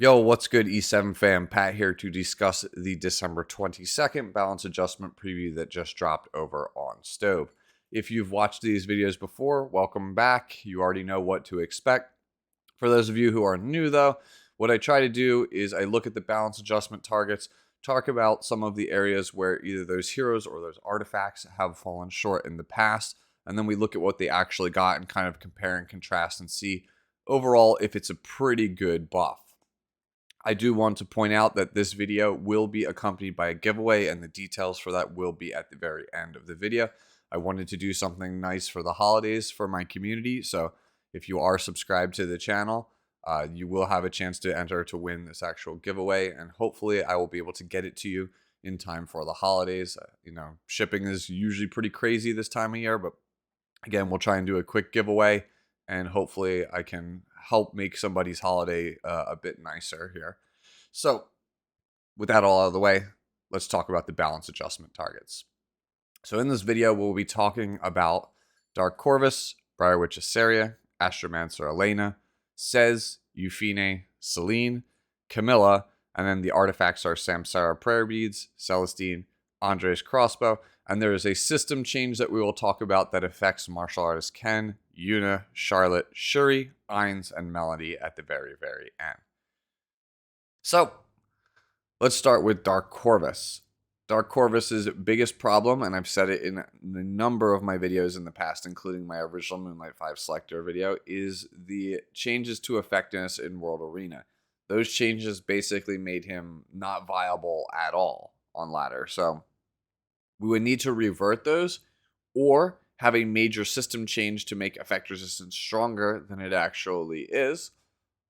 Yo, what's good, E7 fam? Pat here to discuss the December 22nd balance adjustment preview that just dropped over on Stove. If you've watched these videos before, welcome back. You already know what to expect. For those of you who are new, though, what I try to do is I look at the balance adjustment targets, talk about some of the areas where either those heroes or those artifacts have fallen short in the past, and then we look at what they actually got and kind of compare and contrast and see overall if it's a pretty good buff. I do want to point out that this video will be accompanied by a giveaway, and the details for that will be at the very end of the video. I wanted to do something nice for the holidays for my community, so if you are subscribed to the channel, you will have a chance to enter to win this actual giveaway, and hopefully I will be able to get it to you in time for the holidays. Shipping is usually pretty crazy this time of year, but again, we'll try and do a quick giveaway, and hopefully I can help make somebody's holiday a bit nicer here. So, with that all out of the way, let's talk about the balance adjustment targets. So in this video, we'll be talking about Dark Corvus, Briar Iseria, Astromancer Elena, Cez, Yufine, Celine, Camilla, and then the artifacts are Samsara Prayer Beads, Celestine, Andre's Crossbow, and there is a system change that we will talk about that affects martial artist Ken, Yuna, Charlotte, Shuri, Ainz, and Melody at the very, very end. So, let's start with Dark Corvus. Dark Corvus's biggest problem, and I've said it in a number of my videos in the past, including my original Moonlight 5 Selector video, is the changes to effectiveness in World Arena. Those changes basically made him not viable at all on ladder. So we would need to revert those or have a major system change to make effect resistance stronger than it actually is.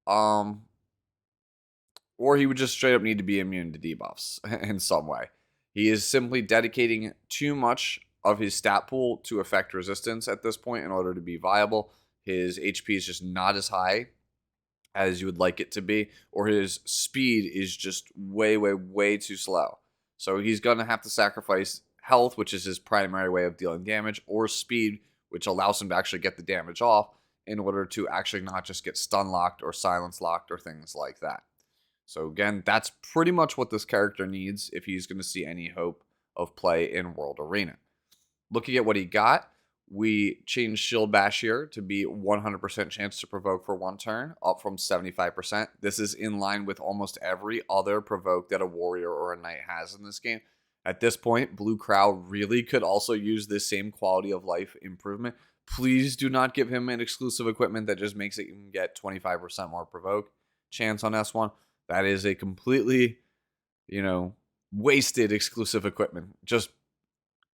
Or he would just straight up need to be immune to debuffs in some way. He is simply dedicating too much of his stat pool to effect resistance at this point in order to be viable. His HP is just not as high as you would like it to be, or his speed is just way, way, way too slow. So he's going to have to sacrifice health, which is his primary way of dealing damage, or speed, which allows him to actually get the damage off in order to actually not just get stun locked or silence locked or things like that. So again, that's pretty much what this character needs if he's going to see any hope of play in World Arena. Looking at what he got, we changed Shield Bash here to be 100% chance to provoke for one turn, up from 75%. This is in line with almost every other provoke that a warrior or a knight has in this game. At this point, Blue Crow really could also use this same quality of life improvement. Please do not give him an exclusive equipment that just makes it get 25% more provoke chance on S1. That is a completely, wasted exclusive equipment. Just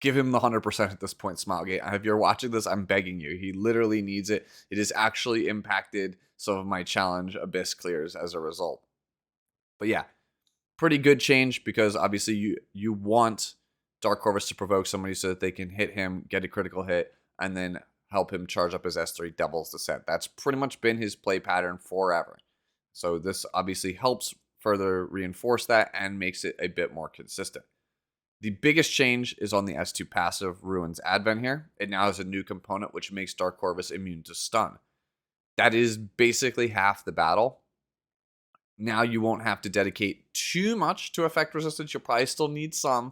give him the 100% at this point, Smilegate. If you're watching this, I'm begging you. He literally needs it. It has actually impacted some of my challenge Abyss clears as a result. But yeah, pretty good change because obviously you want Dark Corvus to provoke somebody so that they can hit him, get a critical hit, and then help him charge up his S3 Devil's Descent. That's pretty much been his play pattern forever. So this obviously helps further reinforce that and makes it a bit more consistent. The biggest change is on the S2 passive Ruin's Advent here. It now has a new component which makes Dark Corvus immune to stun. That is basically half the battle. Now you won't have to dedicate too much to effect resistance. You'll probably still need some,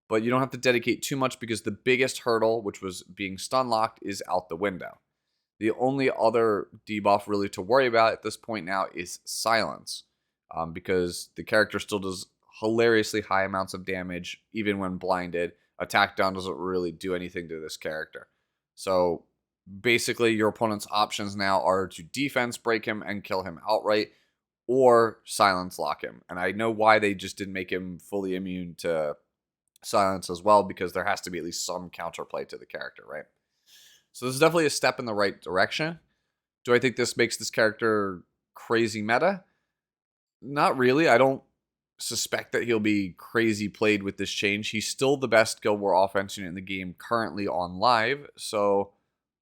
but you don't have to dedicate too much because the biggest hurdle, which was being stun locked, is out the window. The only other debuff really to worry about at this point now is silence, because the character still does hilariously high amounts of damage even when blinded. Attack down doesn't really do anything to this character. So basically your opponent's options now are to defense break him and kill him outright, or silence lock him. And I know why they just didn't make him fully immune to silence as well, because there has to be at least some counterplay to the character, right? So this is definitely a step in the right direction. Do I think this makes this character crazy meta? Not really. I don't suspect that he'll be crazy played with this change. He's still the best Guild War offense unit in the game currently on live. So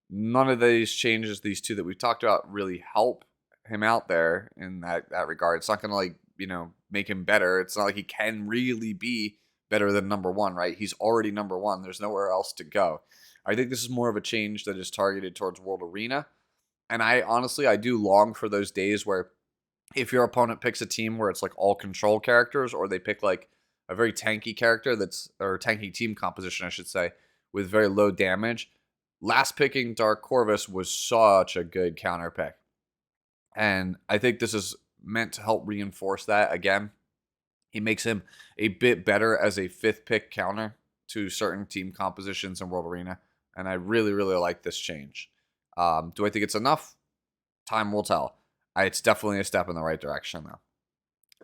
none of these changes, these two that we've talked about, really help him out there in that regard. It's not going to make him better. It's not like he can really be better than number one, right? He's already number one. There's nowhere else to go. I think this is more of a change that is targeted towards World Arena. And I honestly do long for those days where if your opponent picks a team where it's like all control characters, or they pick like a very tanky character or tanky team composition, I should say, with very low damage, last picking Dark Corvus was such a good counter pick. And I think this is meant to help reinforce that again. He makes him a bit better as a 5th pick counter to certain team compositions in World Arena. And I really, really like this change. Do I think it's enough? Time will tell. It's definitely a step in the right direction, though.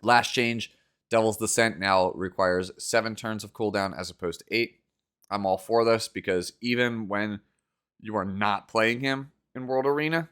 Last change, Devil's Descent now requires 7 turns of cooldown as opposed to 8. I'm all for this because even when you are not playing him in World Arena,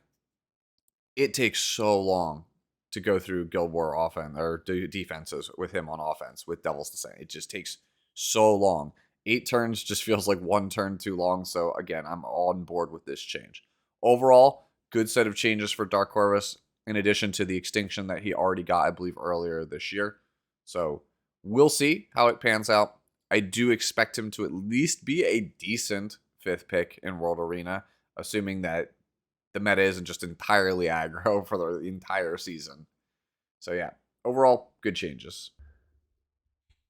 it takes so long to go through Guild War offense or defenses with him on offense with Devil's Descent. It just takes so long. 8 turns just feels like 1 turn too long. So again, I'm on board with this change. Overall, good set of changes for Dark Corvus, in addition to the extinction that he already got, I believe, earlier this year. So we'll see how it pans out. I do expect him to at least be a decent 5th pick in World Arena, assuming that the meta isn't just entirely aggro for the entire season. So yeah, overall, good changes.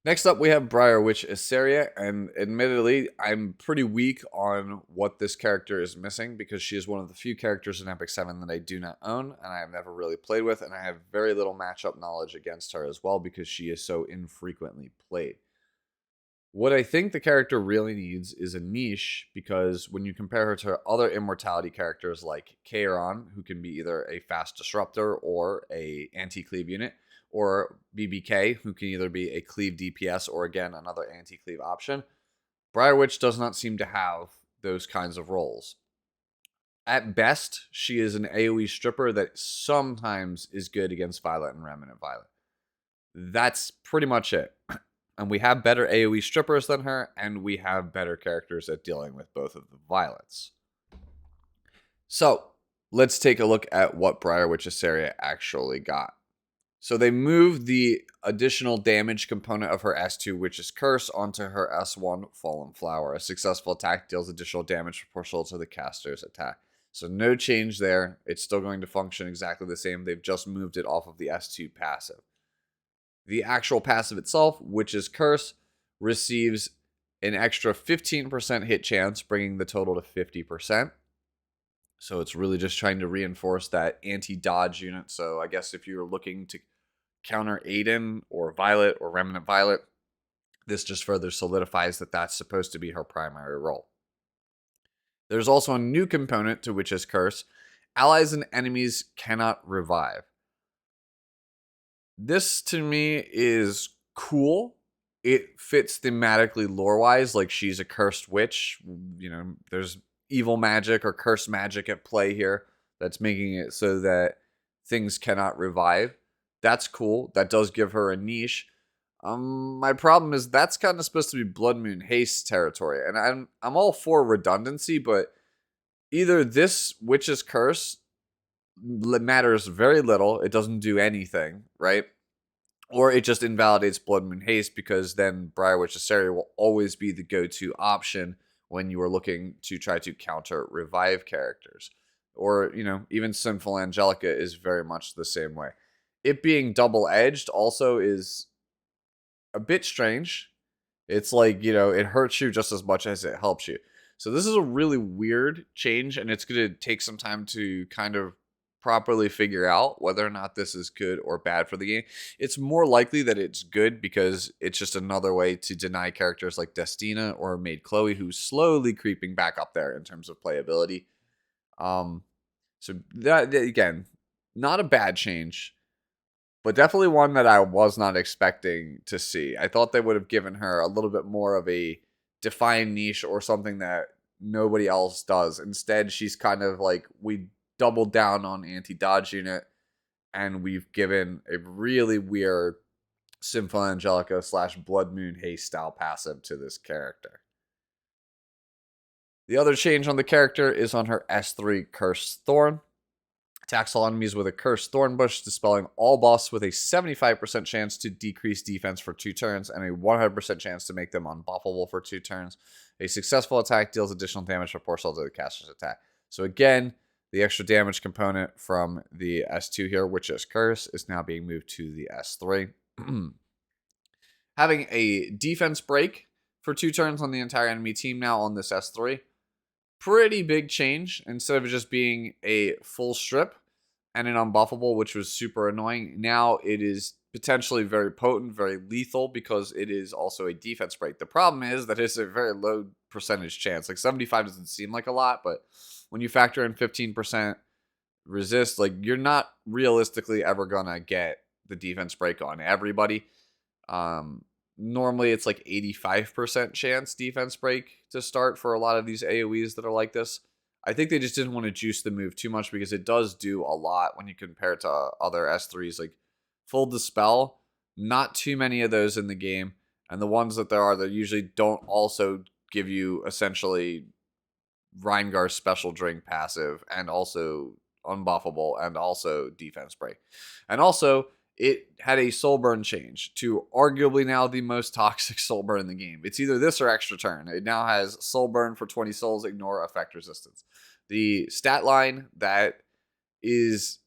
Next up, we have Briar Witch Iseria, and admittedly, I'm pretty weak on what this character is missing because she is one of the few characters in Epic 7 that I do not own, and I have never really played with, and I have very little matchup knowledge against her as well because she is so infrequently played. What I think the character really needs is a niche, because when you compare her to other immortality characters like Kairon, who can be either a fast disruptor or a anti-cleave unit, or BBK, who can either be a cleave DPS or, again, another anti-cleave option, Briar Witch does not seem to have those kinds of roles. At best, she is an AoE stripper that sometimes is good against Violet and Remnant Violet. That's pretty much it. And we have better AoE strippers than her, and we have better characters at dealing with both of the Violets. So, let's take a look at what Briar Witch Iseria actually got. So they moved the additional damage component of her S2 Witch's Curse onto her S1 Fallen Flower. A successful attack deals additional damage proportional to the caster's attack. So no change there. It's still going to function exactly the same. They've just moved it off of the S2 passive. The actual passive itself, Witch's Curse, receives an extra 15% hit chance, bringing the total to 50%. So it's really just trying to reinforce that anti-dodge unit. So I guess if you're looking to counter Aiden or Violet or Remnant Violet, this just further solidifies that that's supposed to be her primary role. There's also a new component to Witch's Curse. Allies and enemies cannot revive. This, to me, is cool. It fits thematically lore-wise, like she's a cursed witch. You know, there's evil magic or cursed magic at play here that's making it so that things cannot revive. That's cool. That does give her a niche. My problem is that's kind of supposed to be Blood Moon Haste territory, and I'm all for redundancy, but either this Witch's Curse matters very little, it doesn't do anything, right? Or it just invalidates Blood Moon Haste, because then Briar Witch Iseria will always be the go-to option when you are looking to try to counter revive characters. Or, you know, even Sinful Angelica is very much the same way. It being double-edged also is a bit strange. It's like, you know, it hurts you just as much as it helps you. So this is a really weird change, and it's going to take some time to kind of properly figure out whether or not this is good or bad for the game. It's more likely that it's good, because it's just another way to deny characters like Destina or Maid Chloe, who's slowly creeping back up there in terms of playability. So that, again, not a bad change, but definitely one that I was not expecting to see. I thought they would have given her a little bit more of a defined niche or something that nobody else does. Instead, she's kind of like, we doubled down on anti-dodge unit, and we've given a really weird Sinful Angelica / Blood Moon Haste style passive to this character. The other change on the character is on her S3 Cursed Thorn. Attacks all enemies with a Cursed Thorn Bush, dispelling all buffs with a 75% chance to decrease defense for 2 turns and a 100% chance to make them unbuffable for 2 turns. A successful attack deals additional damage proportional to the caster's attack. So again, The extra damage component from the S2 here, which is Curse, is now being moved to the S3. Having a defense break for 2 turns on the entire enemy team now on this S3. Pretty big change. Instead of just being a full strip and an unbuffable, which was super annoying, now it is potentially very potent, very lethal, because it is also a defense break. The problem is that it's a very low percentage chance. Like 75 doesn't seem like a lot, but when you factor in 15% resist, like you're not realistically ever gonna get the defense break on everybody. Normally it's like 85% chance defense break to start for a lot of these AoEs that are like this. I think they just didn't want to juice the move too much because it does do a lot when you compare it to other S3s. Like full dispel, not too many of those in the game, and the ones that there are, they usually don't also give you essentially Reingar's special drink passive and also unbuffable and also defense break. And also, it had a soul burn change to arguably now the most toxic soul burn in the game. It's either this or extra turn. It now has soul burn for 20 souls, ignore effect resistance. The stat line that is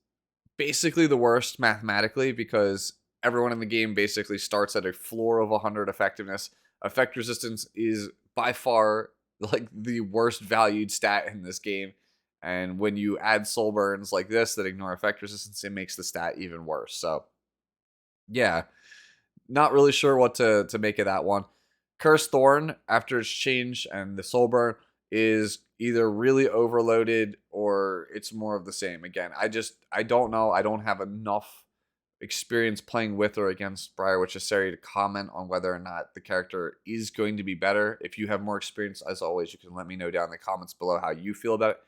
basically the worst mathematically because everyone in the game basically starts at a floor of 100 effectiveness. Effect resistance is by far like the worst valued stat in this game. And when you add soul burns like this that ignore effect resistance, it makes the stat even worse. So yeah, not really sure what to make of that one. Curse Thorn, after its change and the soul burn, is either really overloaded or it's more of the same. Again, I don't know. I don't have enough experience playing with or against Briar, which is Iseria, to comment on whether or not the character is going to be better. If you have more experience, as always, you can let me know down in the comments below how you feel about it.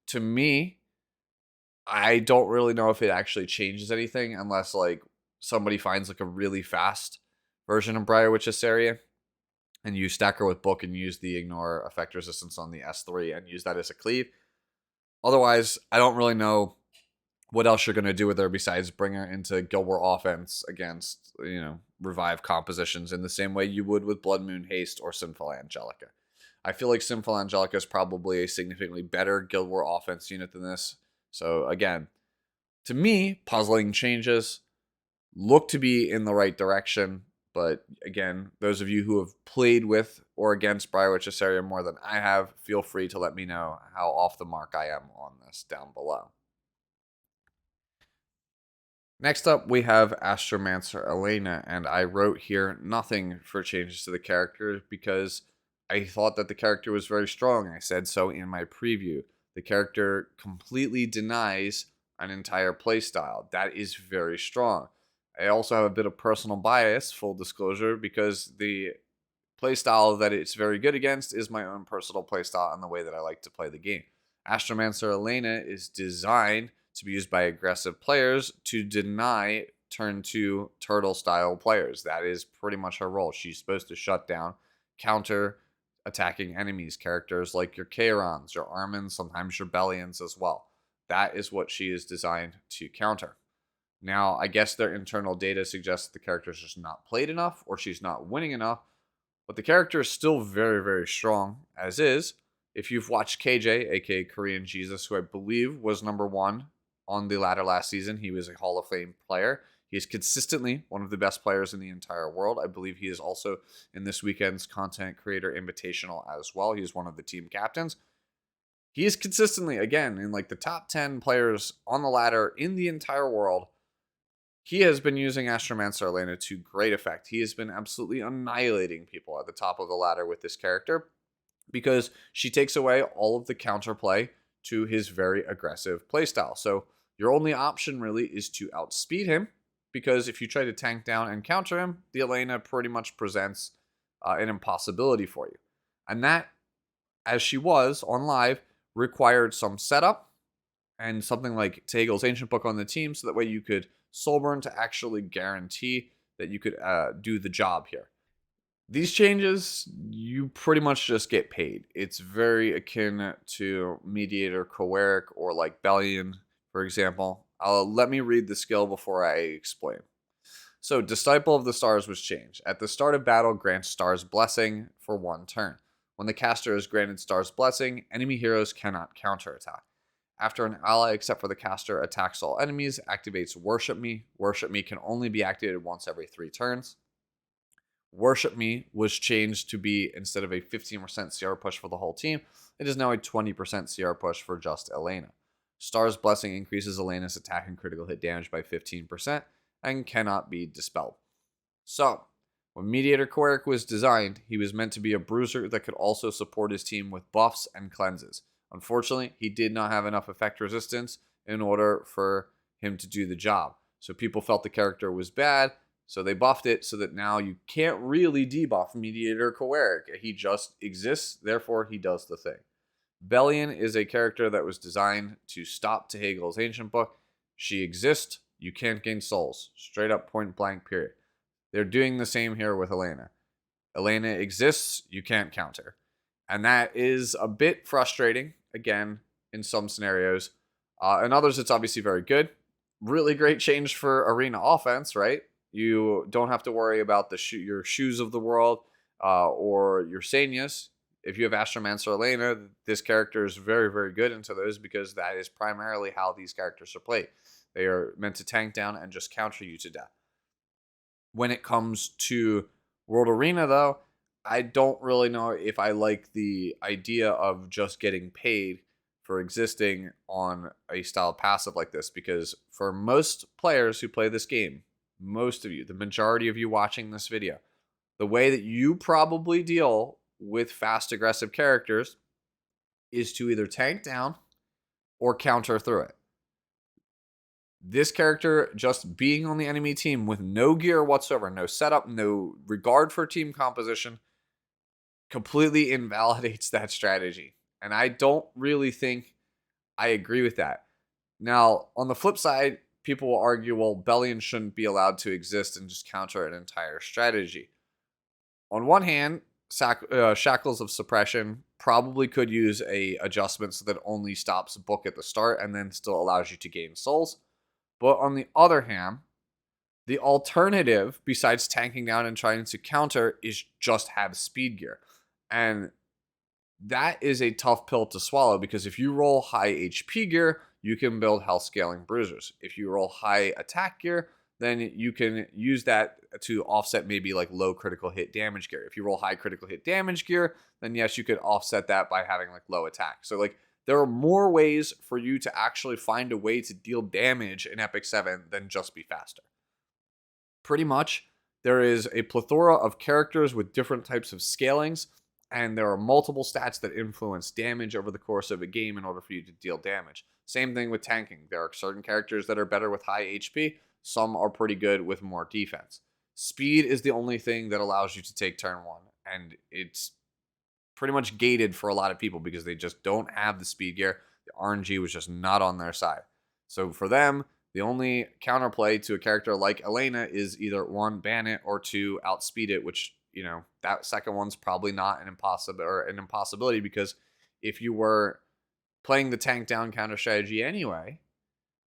To me, I don't really know if it actually changes anything unless like somebody finds like a really fast version of Briar, which is Iseria, and you stack her with Book and use the ignore effect resistance on the S3 and use that as a cleave. Otherwise, I don't really know what else you're going to do with her besides bring her into Guild War offense against, revive compositions in the same way you would with Blood Moon Haste or Sinful Angelica. I feel like Sinful Angelica is probably a significantly better Guild War offense unit than this. So again, to me, puzzling changes look to be in the right direction. But again, those of you who have played with or against Briar Witch Iseria more than I have, feel free to let me know how off the mark I am on this down below. Next up, we have Astromancer Elena, and I wrote here nothing for changes to the character because I thought that the character was very strong. I said so in my preview. The character completely denies an entire playstyle. That is very strong. I also have a bit of personal bias, full disclosure, because the playstyle that it's very good against is my own personal playstyle and the way that I like to play the game. Astromancer Elena is designed to be used by aggressive players to deny turn 2 turtle style players. That is pretty much her role. She's supposed to shut down counter attacking enemies, characters like your Chaerons, your Armins, sometimes your Bellions as well. That is what she is designed to counter. Now, I guess their internal data suggests the character's just not played enough or she's not winning enough, but the character is still very, very strong as is. If you've watched KJ, aka Korean Jesus, who I believe was #1 on the ladder last season, he was a Hall of Fame player. He is consistently one of the best players in the entire world. I believe he is also in this weekend's Content Creator Invitational as well. He is one of the team captains. He is consistently, again, in like the top 10 players on the ladder in the entire world. He has been using Astromancer Elena to great effect. He has been absolutely annihilating people at the top of the ladder with this character because she takes away all of the counterplay to his very aggressive playstyle. So your only option really is to outspeed him, because if you try to tank down and counter him, the Elena pretty much presents an impossibility for you. And that, as she was on live, required some setup and something like Tegel's Ancient Book on the team, so that way you could soul burn to actually guarantee that you could do the job here. These changes, you pretty much just get paid. It's very akin to Mediator Coeric or like Bellion, for example. Let me read the skill before I explain. So, Disciple of the Stars was changed. At the start of battle, grant Star's Blessing for 1 turn. When the caster is granted Star's Blessing, enemy heroes cannot counterattack. After an ally, except for the caster, attacks all enemies, activates Worship Me. Worship Me can only be activated once every 3 turns. Worship Me was changed to be, instead of a 15% CR push for the whole team, it is now a 20% CR push for just Elena. Star's Blessing increases Elena's attack and critical hit damage by 15% and cannot be dispelled. So, when Mediator Cleric was designed, he was meant to be a bruiser that could also support his team with buffs and cleanses. Unfortunately, he did not have enough effect resistance in order for him to do the job. So people felt the character was bad, so they buffed it so that now you can't really debuff Mediator Cleric. He just exists, therefore he does the thing. Bellion is a character that was designed to stop Tehagel's Ancient Book. She exists, you can't gain souls. Straight up point blank period. They're doing the same here with Elena. Elena exists, you can't counter. And that is a bit frustrating, again, in some scenarios. In others, it's obviously very good. Really great change for arena offense, right? You don't have to worry about your Shoes of the world or your Sanias. If you have Astromancer Elena, this character is very, very good into those because that is primarily how these characters are played. They are meant to tank down and just counter you to death. When it comes to World Arena, though, I don't really know if I like the idea of just getting paid for existing on a style passive like this, because for most players who play this game, most of you, the majority of you watching this video, the way that you probably deal with fast aggressive characters is to either tank down or counter through it. This character just being on the enemy team with no gear whatsoever, no setup, no regard for team composition, completely invalidates that strategy. And I don't really think I agree with that. Now, on the flip side, people will argue, well, Bellion shouldn't be allowed to exist and just counter an entire strategy. On one hand, Shackles of Suppression probably could use a adjustment so that only stops book at the start and then still allows you to gain souls. But on the other hand, the alternative, besides tanking down and trying to counter, is just have speed gear. And that is a tough pill to swallow, because if you roll high HP gear, you can build health scaling bruisers. If you roll high attack gear, then you can use that to offset maybe like low critical hit damage gear. If you roll high critical hit damage gear, then yes, you could offset that by having like low attack. So like there are more ways for you to actually find a way to deal damage in Epic 7 than just be faster. Pretty much, there is a plethora of characters with different types of scalings, and there are multiple stats that influence damage over the course of a game in order for you to deal damage. Same thing with tanking. There are certain characters that are better with high HP. Some are pretty good with more defense. Speed is the only thing that allows you to take turn 1, and it's pretty much gated for a lot of people because they just don't have the speed gear. The RNG was just not on their side. So for them, the only counterplay to a character like Elena is either 1, ban it, or 2, outspeed it, which, you know, that second one's probably not an impossibility, because if you were playing the tank down counter strategy anyway,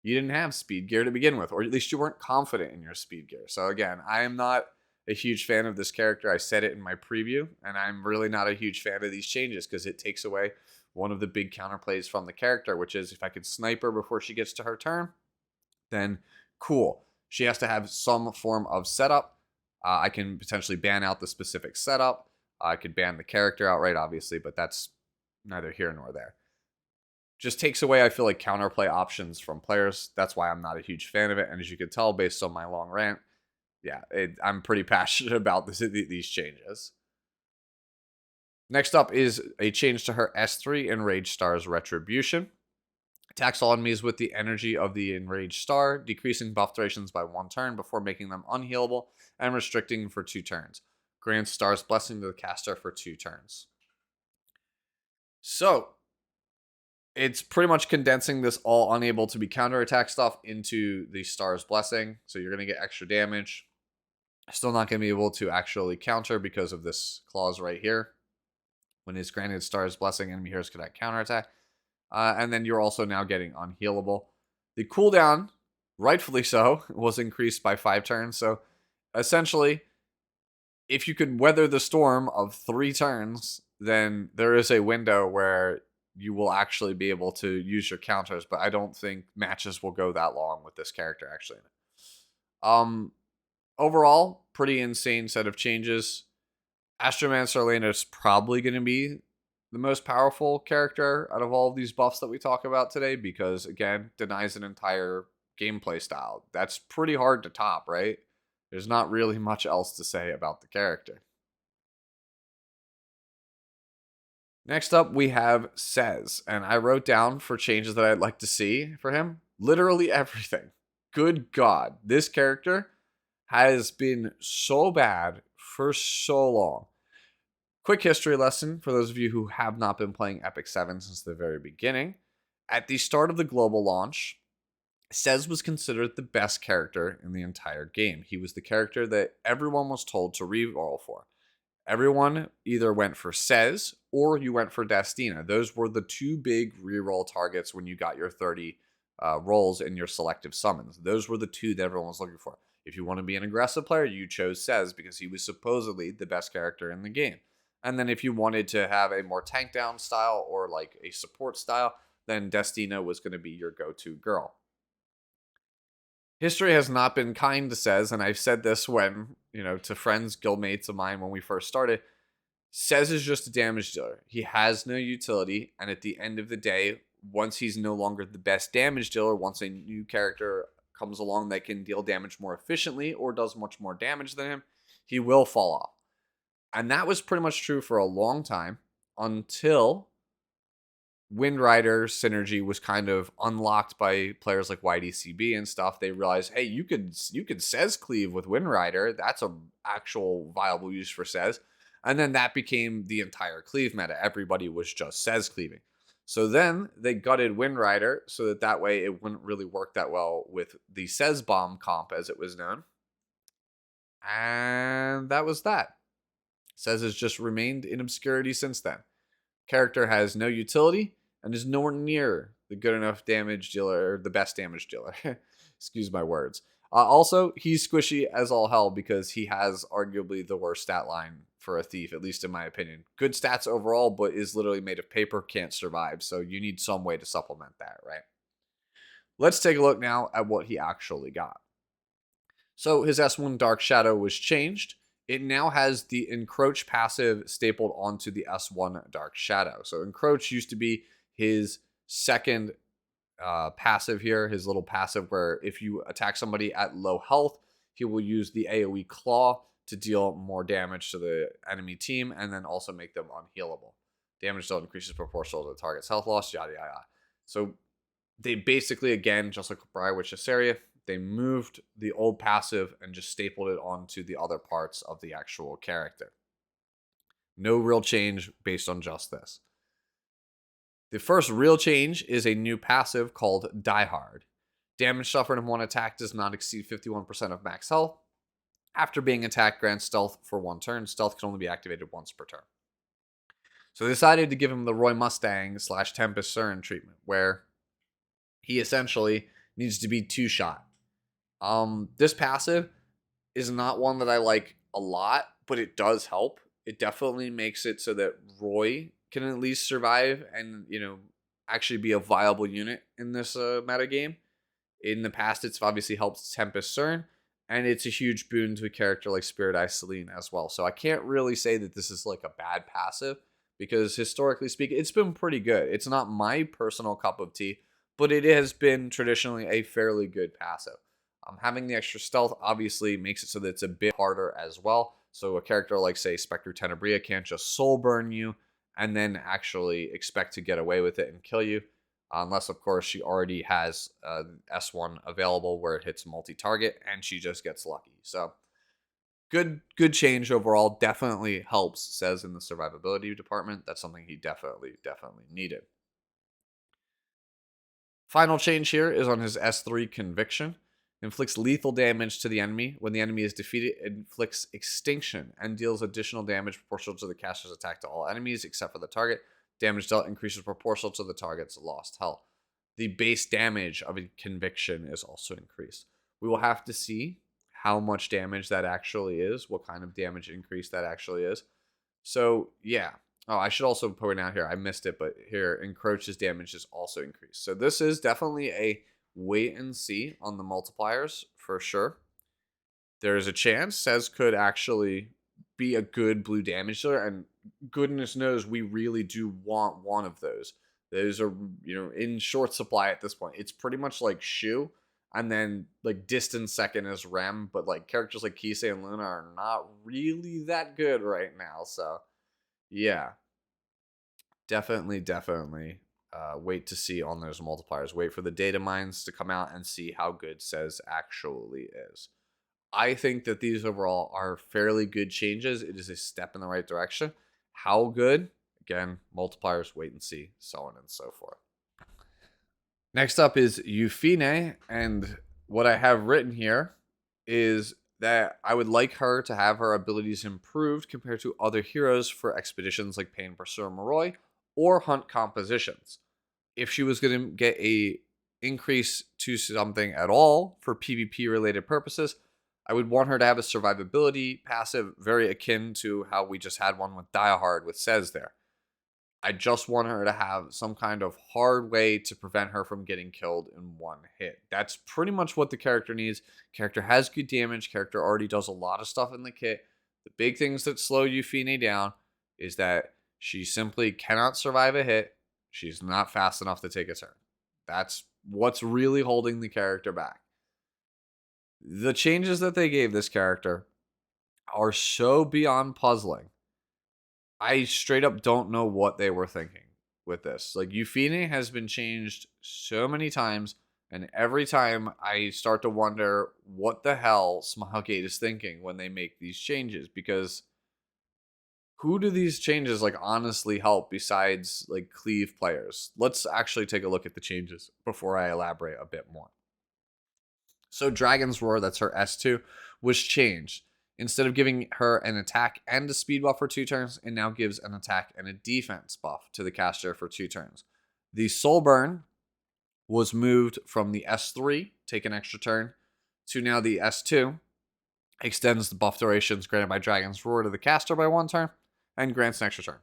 you didn't have speed gear to begin with, or at least you weren't confident in your speed gear. So again, I am not a huge fan of this character. I said it in my preview, and I'm really not a huge fan of these changes because it takes away one of the big counterplays from the character, which is if I could snipe her before she gets to her turn, then cool. She has to have some form of setup. I can potentially ban out the specific setup. I could ban the character outright, obviously, but that's neither here nor there. Just takes away, I feel like, counterplay options from players. That's why I'm not a huge fan of it. And as you can tell, based on my long rant, yeah, I'm pretty passionate about these changes. Next up is a change to her S3 Enraged Star's Retribution. Attacks all enemies with the energy of the Enraged Star, decreasing buff durations by 1 turn before making them unhealable and restricting for 2 turns. Grants Star's Blessing to the caster for 2 turns. So, it's pretty much condensing this all unable to be counterattack stuff into the Star's Blessing. So you're going to get extra damage. Still not going to be able to actually counter because of this clause right here. When it's granted Star's Blessing, enemy heroes cannot counterattack. And then you're also now getting unhealable. The cooldown, rightfully so, was increased by 5 turns. So essentially, if you could weather the storm of 3 turns, then there is a window where you will actually be able to use your counters, but I don't think matches will go that long with this character actually. Overall, pretty insane set of changes. Astromancer Elena is probably going to be the most powerful character out of all of these buffs that we talk about today because, again, denies an entire gameplay style. That's pretty hard to top, right? There's not really much else to say about the character. Next up, we have Says, and I wrote down for changes that I'd like to see for him literally everything. Good God, this character has been so bad for so long. Quick history lesson for those of you who have not been playing Epic 7 since the very beginning. At the start of the global launch, Says was considered the best character in the entire game. He was the character that everyone was told to reroll for. Everyone either went for Says or you went for Destina. Those were the two big reroll targets when you got your 30 rolls in your selective summons. Those were the two that everyone was looking for. If you want to be an aggressive player, you chose Says because he was supposedly the best character in the game. And then if you wanted to have a more tank down style or like a support style, then Destina was going to be your go-to girl. History has not been kind to Says, and I've said this when, to friends, guildmates of mine when we first started. Says is just a damage dealer. He has no utility, and at the end of the day, once he's no longer the best damage dealer, once a new character comes along that can deal damage more efficiently or does much more damage than him, he will fall off. And that was pretty much true for a long time until Wind Rider synergy was kind of unlocked by players like YDCB and stuff. They realized, hey, you could Says cleave with Wind Rider. That's a actual viable use for Says. And then that became the entire cleave meta. Everybody was just Says cleaving. So then they gutted Wind Rider so that way it wouldn't really work that well with the Says bomb comp as it was known. And that was that. Says has just remained in obscurity since then. Character has no utility and is nowhere near the good enough damage dealer or the best damage dealer. Excuse my words. Also, he's squishy as all hell because he has arguably the worst stat line for a thief, at least in my opinion. Good stats overall, but is literally made of paper, can't survive. So you need some way to supplement that, right? Let's take a look now at what he actually got. So his S1 Dark Shadow was changed. It now has the Encroach passive stapled onto the S1 Dark Shadow. So Encroach used to be his second passive here, his little passive where if you attack somebody at low health, he will use the AoE Claw to deal more damage to the enemy team and then also make them unhealable. Damage dealt increases proportional to the target's health loss, yada yada. So they basically, again, just like Briar with Iseria, they moved the old passive and just stapled it onto the other parts of the actual character. No real change based on just this. The first real change is a new passive called Die Hard. Damage suffered in one attack does not exceed 51% of max health. After being attacked, grants stealth for one turn. Stealth can only be activated once per turn. So they decided to give him the Roy Mustang / Tempest Cern treatment, where he essentially needs to be two-shot. This passive is not one that I like a lot, but it does help. It definitely makes it so that Roy can at least survive and, actually be a viable unit in this meta game. In the past, it's obviously helped Tempest Cern, and it's a huge boon to a character like Spirit Eye Celine as well. So I can't really say that this is like a bad passive, because historically speaking, it's been pretty good. It's not my personal cup of tea, but it has been traditionally a fairly good passive. Having the extra stealth obviously makes it so that it's a bit harder as well. So a character like, say, Spectre Tenebria can't just soul burn you and then actually expect to get away with it and kill you. Unless, of course, she already has S1 available where it hits multi-target and she just gets lucky. So good change overall. Definitely helps, Says in the survivability department. That's something he definitely needed. Final change here is on his S3 Conviction. Inflicts lethal damage to the enemy. When the enemy is defeated, it inflicts extinction and deals additional damage proportional to the caster's attack to all enemies except for the target. Damage dealt increases proportional to the target's lost health. The base damage of a conviction is also increased. We will have to see how much damage that actually is, what kind of damage increase that actually is. So, yeah. Oh, I should also point out here, I missed it, but here, encroaches damage is also increased. So this is definitely a wait and see on the multipliers for sure. There is a chance Sez could actually be a good blue damage dealer, and goodness knows we really do want one of those. Those are, in short supply at this point. It's pretty much like Shu, and then like distant second is Rem, but like characters like Kise and Luna are not really that good right now. So yeah, definitely. Wait to see on those multipliers. Wait for the data mines to come out and see how good Sez actually is. I think that these overall are fairly good changes. It is a step in the right direction. How good? Again, multipliers, wait and see, so on and so forth. Next up is Yufine, and what I have written here is that I would like her to have her abilities improved compared to other heroes for expeditions like Pain Pursuer Moroi or Hunt compositions. If she was going to get a increase to something at all for PvP related purposes, I would want her to have a survivability passive very akin to how we just had one with Diehard with Sez there. I just want her to have some kind of hard way to prevent her from getting killed in one hit. That's pretty much what the character needs. Character has good damage. Character already does a lot of stuff in the kit. The big things that slow Yufine down is that she simply cannot survive a hit. She's not fast enough to take a turn. That's what's really holding the character back. The changes that they gave this character are so beyond puzzling. I straight up don't know what they were thinking with this. Like, Yufine has been changed so many times, and every time I start to wonder what the hell Smilegate is thinking when they make these changes, because who do these changes like honestly help besides like cleave players? Let's actually take a look at the changes before I elaborate a bit more. So Dragon's Roar, that's her S2, was changed. Instead of giving her an attack and a speed buff for 2 turns, it now gives an attack and a defense buff to the caster for 2 turns. The Soul Burn was moved from the S3, take an extra turn, to now the S2, extends the buff durations granted by Dragon's Roar to the caster by 1 turn, and grants an extra turn.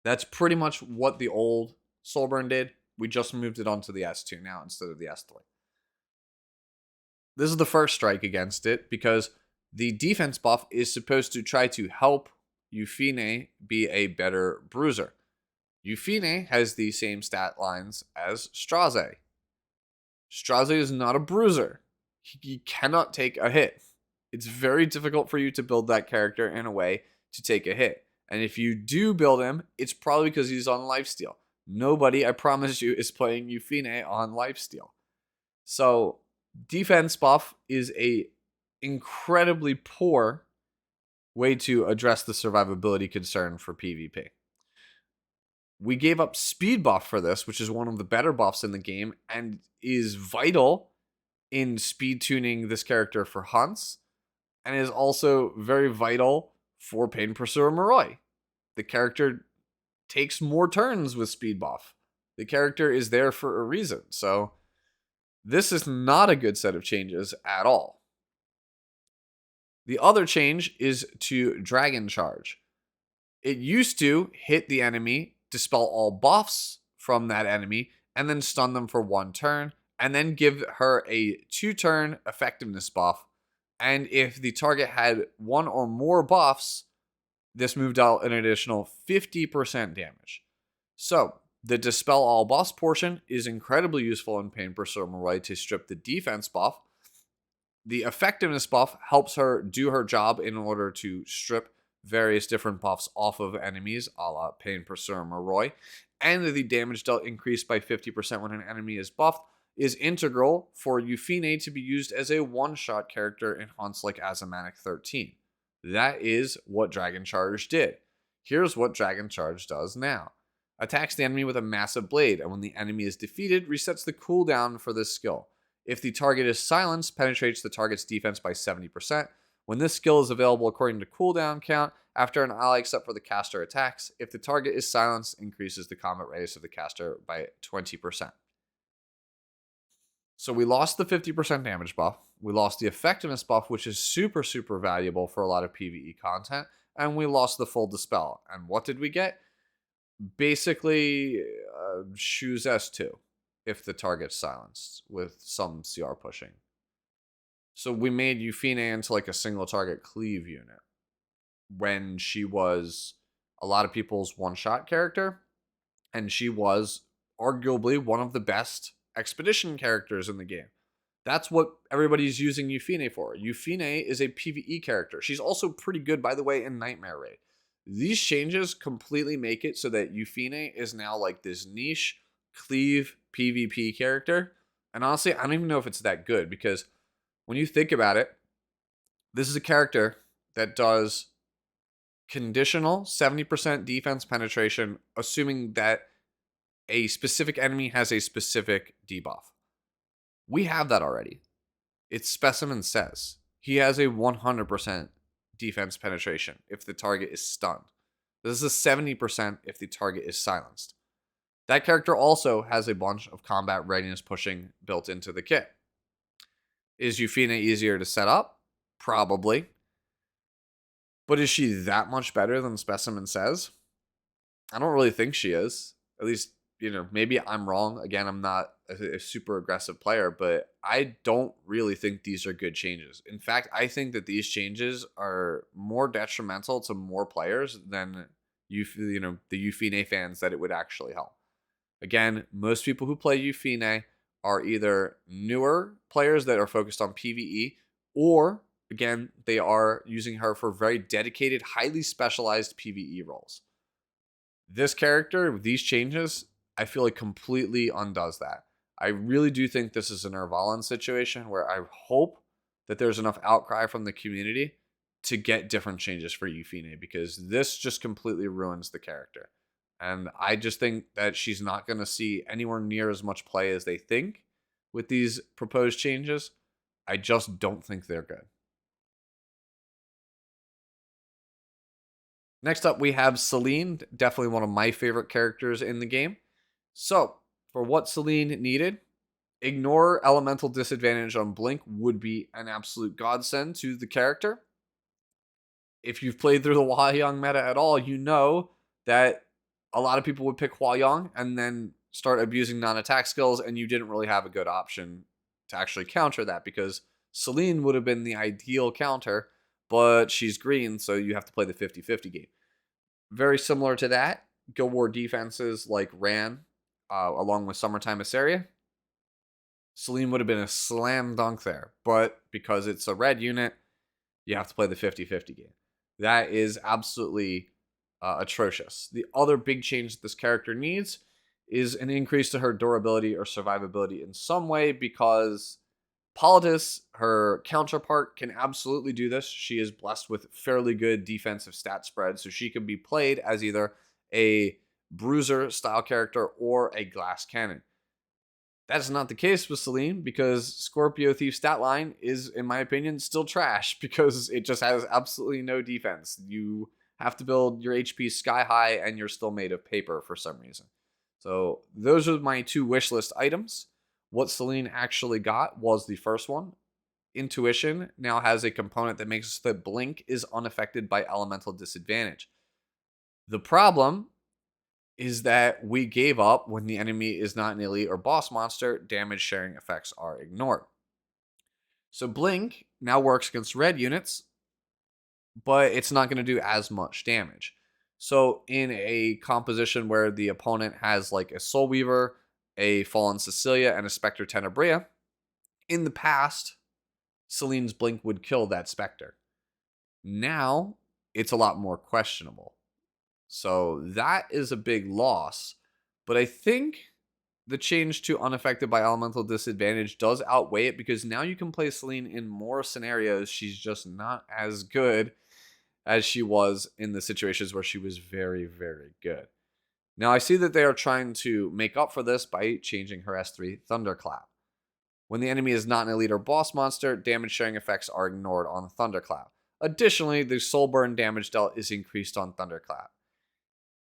That's pretty much what the old Soul Burn did. We just moved it onto the S2 now instead of the S3. This is the first strike against it because the defense buff is supposed to try to help Yufine be a better bruiser. Yufine has the same stat lines as Straze. Straze is not a bruiser. He cannot take a hit. It's very difficult for you to build that character in a way to take a hit. And if you do build him, it's probably because he's on lifesteal. Nobody, I promise you, is playing Yufine on lifesteal. So defense buff is a incredibly poor way to address the survivability concern for PvP. We gave up speed buff for this, which is one of the better buffs in the game and is vital in speed tuning this character for hunts, and is also very vital for Pain Pursuer Moroi. The character takes more turns with speed buff. The character is there for a reason. So this is not a good set of changes at all. The other change is to Dragon Charge. It used to hit the enemy, dispel all buffs from that enemy, and then stun them for 1 turn, and then give her a 2-turn effectiveness buff. And if the target had 1 or more buffs, this moved out an additional 50% damage. So the dispel all buffs portion is incredibly useful in Pain Pursuer Moroi to strip the defense buff. The effectiveness buff helps her do her job in order to strip various different buffs off of enemies, a la Pain Pursuer Moroi. And the damage dealt increased by 50% when an enemy is buffed is integral for Yufine to be used as a one-shot character in hunts like Astromancer 13. That is what Dragon Charge did. Here's what Dragon Charge does now. Attacks the enemy with a massive blade, and when the enemy is defeated, resets the cooldown for this skill. If the target is silenced, penetrates the target's defense by 70%. When this skill is available according to cooldown count, after an ally except for the caster attacks, if the target is silenced, increases the combat radius of the caster by 20%. So we lost the 50% damage buff. We lost the effectiveness buff, which is super valuable for a lot of PvE content. and we lost the full dispel. And what did we get? Basically, Shoes S2 if the target's silenced with some CR pushing. So we made Yufine into like a single target cleave unit when she was a lot of people's one-shot character, and she was arguably one of the best expedition characters in the game. That's what everybody's using Yufine for. Yufine is a PvE character. She's also pretty good, by the way, in Nightmare Raid. These changes completely make it so that Yufine is now like this niche cleave PvP character. And honestly, I don't even know if it's that good, because when you think about it, this is a character that does conditional 70% defense penetration, assuming that a specific enemy has a specific debuff. We have that already. Its specimen says he has a 100% defense penetration if the target is stunned. This is a 70% if the target is silenced. That character also has a bunch of combat readiness pushing built into the kit. Is Yufine easier to set up? Probably. But is she that much better than specimen says? I don't really think she is. At least, maybe I'm wrong. Again, I'm not a super aggressive player, but I don't really think these are good changes. In fact, I think that these changes are more detrimental to more players than the Yufine fans that it would actually help. Again, most people who play Yufine are either newer players that are focused on PvE, or again, they are using her for very dedicated, highly specialized PvE roles. This character, with these changes, I feel like completely undoes that. I really do think this is an Nervalin situation where I hope that there's enough outcry from the community to get different changes for Yufine, because this just completely ruins the character. And I just think that she's not going to see anywhere near as much play as they think with these proposed changes. I just don't think they're good. Next up, we have Celine, definitely one of my favorite characters in the game. So, for what Celine needed, ignore elemental disadvantage on Blink would be an absolute godsend to the character. If you've played through the Hua-Yang meta at all, you know that a lot of people would pick Hua-Yang and then start abusing non-attack skills, and you didn't really have a good option to actually counter that, because Celine would have been the ideal counter, but she's green, so you have to play the 50-50 game. Very similar to that, Guild War defenses like Ran, along with Summertime Iseria, Celine would have been a slam dunk there, but because it's a red unit, you have to play the 50-50 game. That is absolutely atrocious. The other big change that this character needs is an increase to her durability or survivability in some way, because Politis, her counterpart, can absolutely do this. She is blessed with fairly good defensive stat spread, so she can be played as either a bruiser style character or a glass cannon. That's not the case with Celine, because Scorpio Thief stat line is, in my opinion, still trash, because it just has absolutely no defense. You have to build your HP sky high, and you're still made of paper for some reason. So those are my two wish list items. What Celine actually got was the first one. Intuition now has a component that makes the Blink is unaffected by elemental disadvantage. The problem is that we gave up when the enemy is not an elite or boss monster, damage sharing effects are ignored. So Blink now works against red units, but it's not going to do as much damage. So in a composition where the opponent has like a Soul Weaver, a Fallen Cecilia, and a Spectre Tenebria, in the past, Celine's Blink would kill that Spectre. Now, it's a lot more questionable. So that is a big loss. But I think the change to unaffected by elemental disadvantage does outweigh it, because now you can play Celine in more scenarios. She's just not as good as she was in the situations where she was very, very good. Now, I see that they are trying to make up for this by changing her S3 Thunderclap. When the enemy is not an elite or boss monster, damage sharing effects are ignored on Thunderclap. Additionally, the soul burn damage dealt is increased on Thunderclap.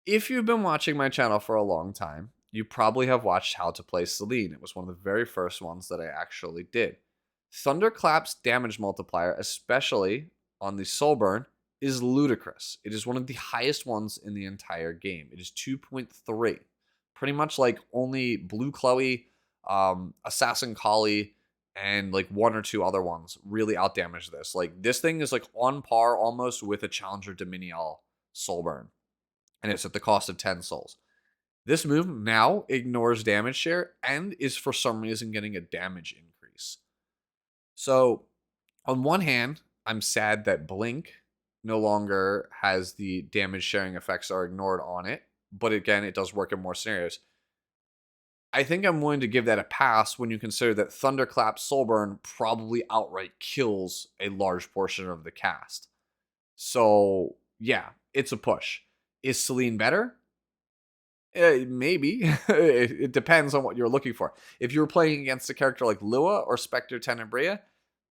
If you've been watching my channel for a long time, you probably have watched how to play Celine. It was one of the very first ones that I actually did. Thunderclap's damage multiplier, especially on the soul burn, is ludicrous. It is one of the highest ones in the entire game. It is 2.3. Pretty much like only Blue Chloe, Assassin Collie, and like one or two other ones really outdamage this. Like this thing is like on par almost with a Challenger Dominial Soulburn. And it's at the cost of 10 souls. This move now ignores damage share and is for some reason getting a damage increase. So on one hand, I'm sad that Blink no longer has the damage sharing effects are ignored on it. But again, it does work in more scenarios. I think I'm willing to give that a pass when you consider that Thunderclap Soulburn probably outright kills a large portion of the cast. So yeah, it's a push. Is Celine better? Maybe. It depends on what you're looking for. If you were playing against a character like Lua or Spectre Tenebria,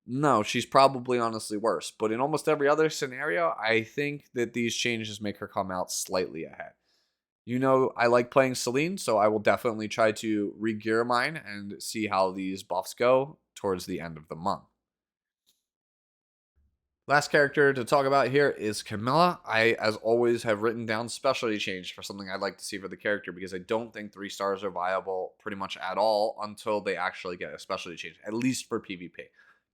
no, she's probably honestly worse. But in almost every other scenario, I think that these changes make her come out slightly ahead. You know, I like playing Celine, so I will definitely try to re-gear mine and see how these buffs go towards the end of the month. Last character to talk about here is Camilla. I, as always, have written down specialty change for something I'd like to see for the character because I don't think 3 stars are viable pretty much at all until they actually get a specialty change, at least for PvP.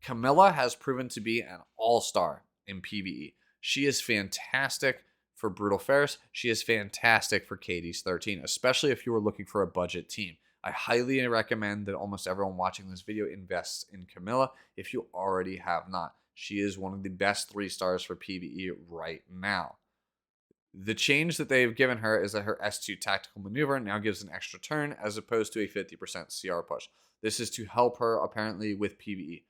Camilla has proven to be an all-star in PvE. She is fantastic for Brutal Ferris. She is fantastic for KD's 13, especially if you were looking for a budget team. I highly recommend that almost everyone watching this video invests in Camilla if you already have not. She is one of the best 3 stars for PvE right now. The change that they've given her is that her S2 tactical maneuver now gives an extra turn as opposed to a 50% CR push. This is to help her apparently with PvE.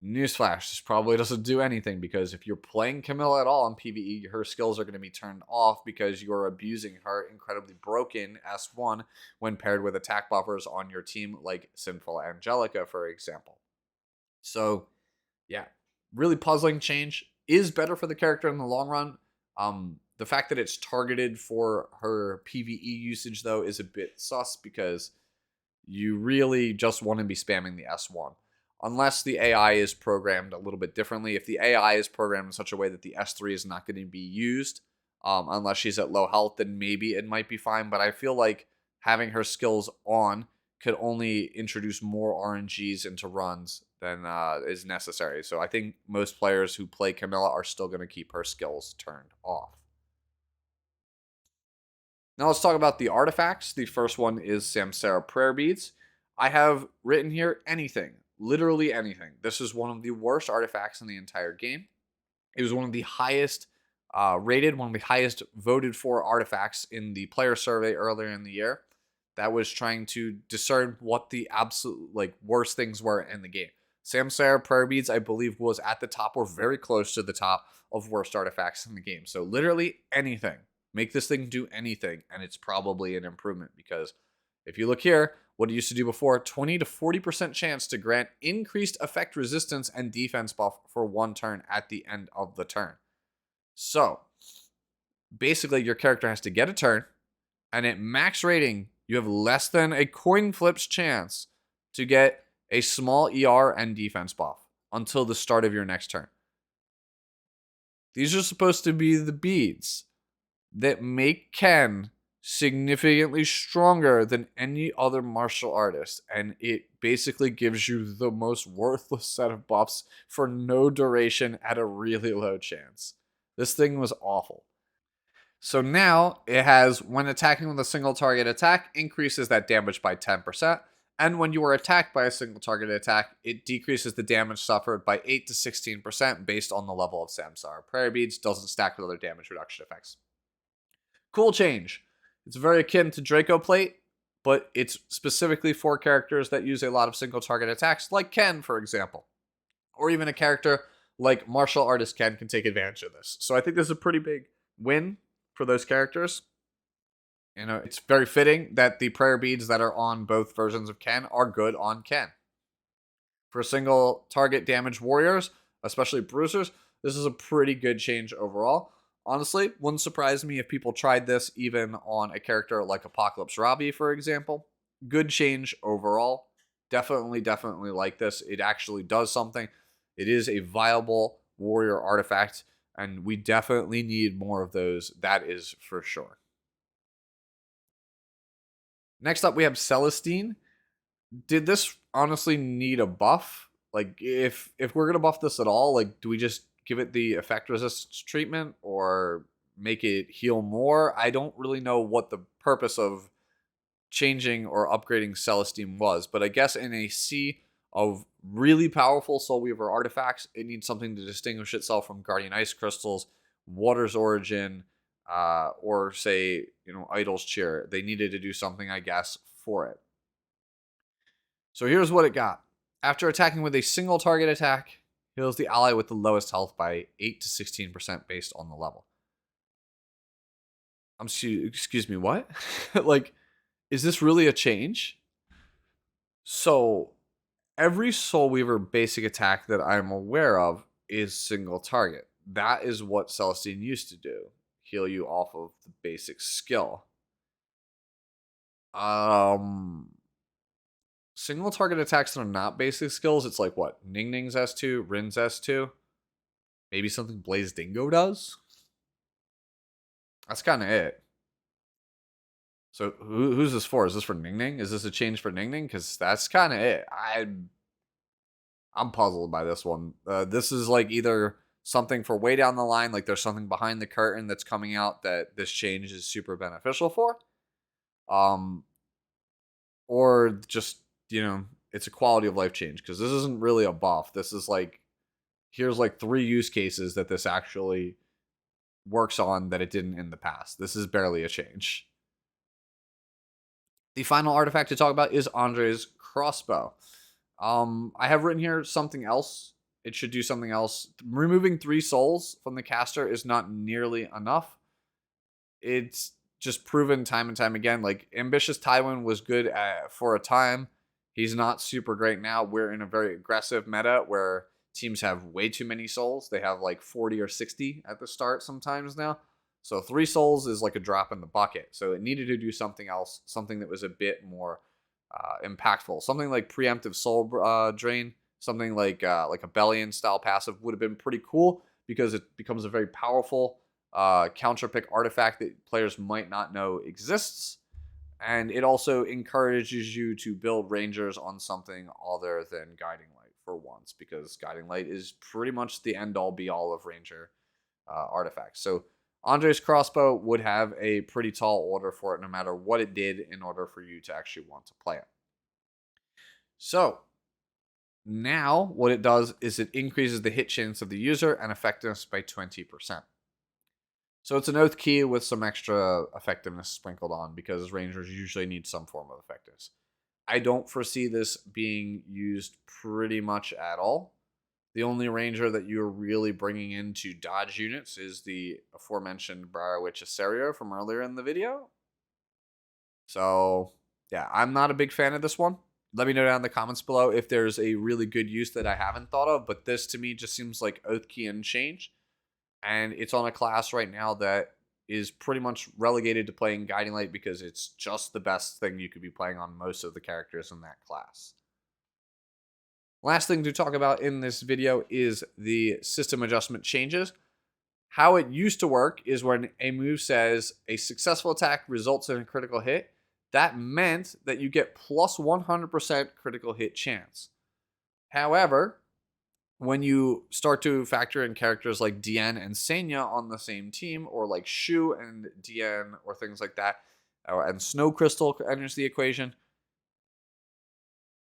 Newsflash, this probably doesn't do anything because if you're playing Camilla at all in PvE, her skills are going to be turned off because you're abusing her incredibly broken S1 when paired with attack buffers on your team like Sinful Angelica, for example. So, yeah, really puzzling change. Is better for the character in the long run. The fact that it's targeted for her PvE usage, though, is a bit sus because you really just want to be spamming the S1. Unless the AI is programmed a little bit differently. If the AI is programmed in such a way that the S3 is not going to be used, unless she's at low health, then maybe it might be fine. But I feel like having her skills on could only introduce more RNGs into runs than is necessary. So I think most players who play Camilla are still going to keep her skills turned off. Now let's talk about the artifacts. The first one is Samsara Prayer Beads. I have written here anything. Literally anything. This is one of the worst artifacts in the entire game. It was one of the highest rated, one of the highest voted for artifacts in the player survey earlier in the year. That was trying to discern what the absolute worst things were in the game. Samsara Prayer Beads, I believe, was at the top or very close to the top of worst artifacts in the game. So literally anything. Make this thing do anything, and it's probably an improvement because if you look here, what it used to do before, 20 to 40% chance to grant increased effect resistance and defense buff for 1 turn at the end of the turn. So, basically, your character has to get a turn, and at max rating, you have less than a coin flip's chance to get a small ER and defense buff until the start of your next turn. These are supposed to be the beads that make Ken significantly stronger than any other martial artist, and it basically gives you the most worthless set of buffs for no duration at a really low chance. This thing was awful. So now it has, when attacking with a single target attack, increases that damage by 10%, and when you are attacked by a single target attack, it decreases the damage suffered by 8 to 16% based on the level of Samsara Prayer Beads. Doesn't stack with other damage reduction effects. Cool change. It's very akin to Draco Plate, but it's specifically for characters that use a lot of single target attacks, like Ken, for example. Or even a character like Martial Artist Ken can take advantage of this. So I think this is a pretty big win for those characters. You know, it's very fitting that the prayer beads that are on both versions of Ken are good on Ken. For single target damage warriors, especially bruisers, this is a pretty good change overall. Honestly, wouldn't surprise me if people tried this even on a character like Apocalypse Robbie, for example. Good change overall. Definitely like this. It actually does something. It is a viable warrior artifact. And we definitely need more of those. That is for sure. Next up, we have Celestine. Did this honestly need a buff? Like, if we're gonna buff this at all, like, do we just give it the effect resistance treatment or make it heal more? I don't really know what the purpose of changing or upgrading Celestine was, but I guess in a sea of really powerful Soul Weaver artifacts, it needs something to distinguish itself from Guardian Ice Crystals, Water's Origin, or say, Idol's Cheer. They needed to do something, I guess, for it. So here's what it got. After attacking with a single target attack, heals the ally with the lowest health by 8 to 16% based on the level. Excuse me, what? Like, is this really a change? So, every Soul Weaver basic attack that I'm aware of is single target. That is what Celestine used to do. Heal you off of the basic skill. Single target attacks that are not basic skills, it's like what? Ning Ning's S2, Rin's S2. Maybe something Blaze Dingo does? That's kind of it. So who's this for? Is this for Ning Ning? Is this a change for Ning Ning? Because that's kind of it. I'm puzzled by this one. This is like either something for way down the line, like there's something behind the curtain that's coming out that this change is super beneficial for. Or just, it's a quality of life change, because this isn't really a buff. This is like, here's like 3 use cases that this actually works on that it didn't in the past. This is barely a change. The final artifact to talk about is Andre's crossbow. I have written here something else. It should do something else. Removing 3 souls from the caster is not nearly enough. It's just proven time and time again. Like, Ambitious Tywin was good for a time. He's not super great now. We're in a very aggressive meta where teams have way too many souls. They have like 40 or 60 at the start sometimes now. So 3 souls is like a drop in the bucket. So it needed to do something else, something that was a bit more impactful. Something like preemptive soul drain, something like a Bellion style passive would have been pretty cool, because it becomes a very powerful counter pick artifact that players might not know exists. And it also encourages you to build Rangers on something other than Guiding Light for once, because Guiding Light is pretty much the end all be all of Ranger artifacts. So Andre's crossbow would have a pretty tall order for it no matter what it did, in order for you to actually want to play it. So now what it does is it increases the hit chance of the user and effectiveness by 20%. So it's an oath key with some extra effectiveness sprinkled on, because Rangers usually need some form of effectiveness. I don't foresee this being used pretty much at all. The only Ranger that you're really bringing into dodge units is the aforementioned Briar Witch Iseria from earlier in the video. So, yeah, I'm not a big fan of this one. Let me know down in the comments below if there's a really good use that I haven't thought of, but this to me just seems like Oath Key and change. And it's on a class right now that is pretty much relegated to playing Guiding Light, because it's just the best thing you could be playing on most of the characters in that class. Last thing to talk about in this video is the system adjustment changes. How it used to work is when a move says a successful attack results in a critical hit, that meant that you get plus 100% critical hit chance. However, when you start to factor in characters like Diane and Senya on the same team, or like Shu and Diane, or things like that, and Snow Crystal enters the equation,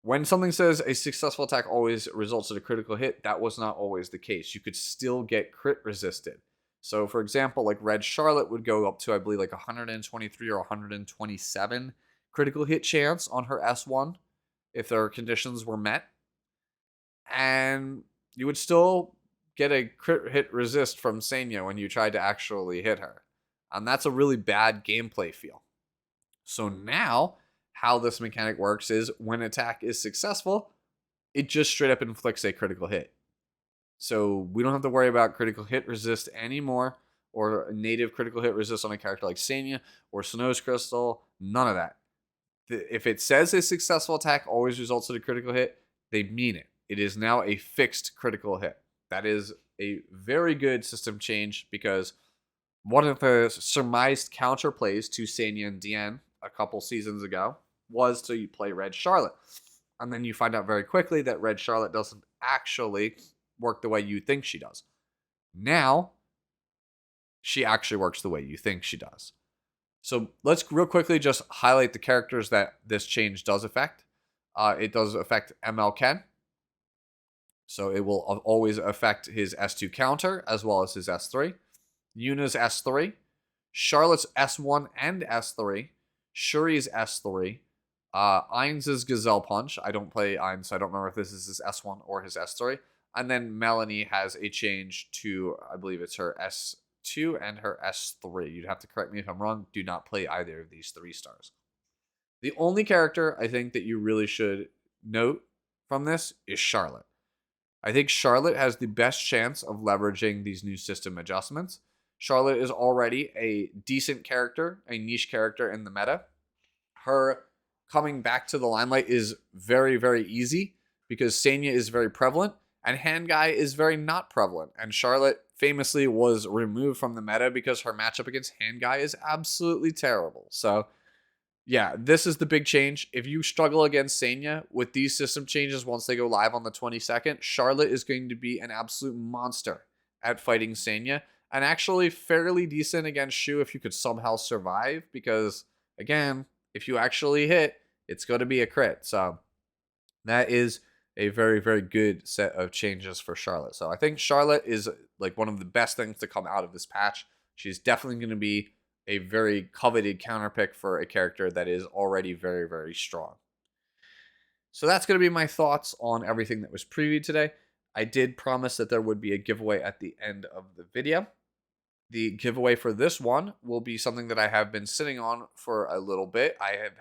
when something says a successful attack always results in a critical hit, that was not always the case. You could still get crit resisted. So, for example, like Red Charlotte would go up to, I believe, like 123 or 127 critical hit chance on her S1 if their conditions were met. And you would still get a crit hit resist from Senya when you tried to actually hit her. And that's a really bad gameplay feel. So now, how this mechanic works is when attack is successful, it just straight up inflicts a critical hit. So we don't have to worry about critical hit resist anymore, or native critical hit resist on a character like Senya or Snow's Crystal. None of that. If it says a successful attack always results in a critical hit, they mean it. It is now a fixed critical hit. That is a very good system change because one of the surmised counterplays to Sanya and Diane a couple seasons ago was to play Red Charlotte. And then you find out very quickly that Red Charlotte doesn't actually work the way you think she does. Now, she actually works the way you think she does. So let's real quickly just highlight the characters that this change does affect. It does affect ML Ken. So it will always affect his S2 counter as well as his S3. Yuna's S3. Charlotte's S1 and S3. Shuri's S3. Ainz' Gazelle Punch. I don't play Ainz, so I don't remember if this is his S1 or his S3. And then Melanie has a change to, I believe it's her S2 and her S3. You'd have to correct me if I'm wrong. Do not play either of these 3 stars. The only character I think that you really should note from this is Charlotte. I think Charlotte has the best chance of leveraging these new system adjustments. Charlotte is already a decent character, a niche character in the meta. Her coming back to the limelight is very, very easy because Sanya is very prevalent and Hand Guy is very not prevalent. And Charlotte famously was removed from the meta because her matchup against Hand Guy is absolutely terrible. So yeah, this is the big change. If you struggle against Sanya with these system changes once they go live on the 22nd, Charlotte is going to be an absolute monster at fighting Sanya and actually fairly decent against Shu if you could somehow survive because, again, if you actually hit, it's going to be a crit. So that is a very, very good set of changes for Charlotte. So I think Charlotte is like one of the best things to come out of this patch. She's definitely going to be a very coveted counterpick for a character that is already very, very strong. So that's going to be my thoughts on everything that was previewed today. I did promise that there would be a giveaway at the end of the video. The giveaway for this one will be something that I have been sitting on for a little bit. I have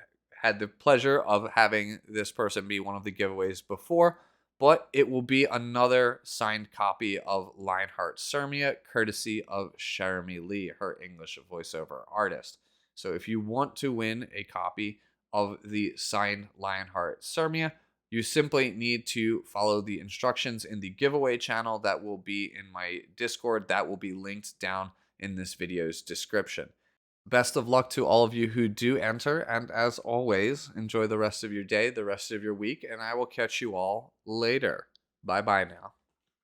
had the pleasure of having this person be one of the giveaways before, but it will be another signed copy of Lionheart Sermia, courtesy of Jeremy Lee, her English voiceover artist. So if you want to win a copy of the signed Lionheart Sermia, you simply need to follow the instructions in the giveaway channel that will be in my Discord. That will be linked down in this video's description. Best of luck to all of you who do enter, and as always, enjoy the rest of your day, the rest of your week, and I will catch you all later. Bye-bye now.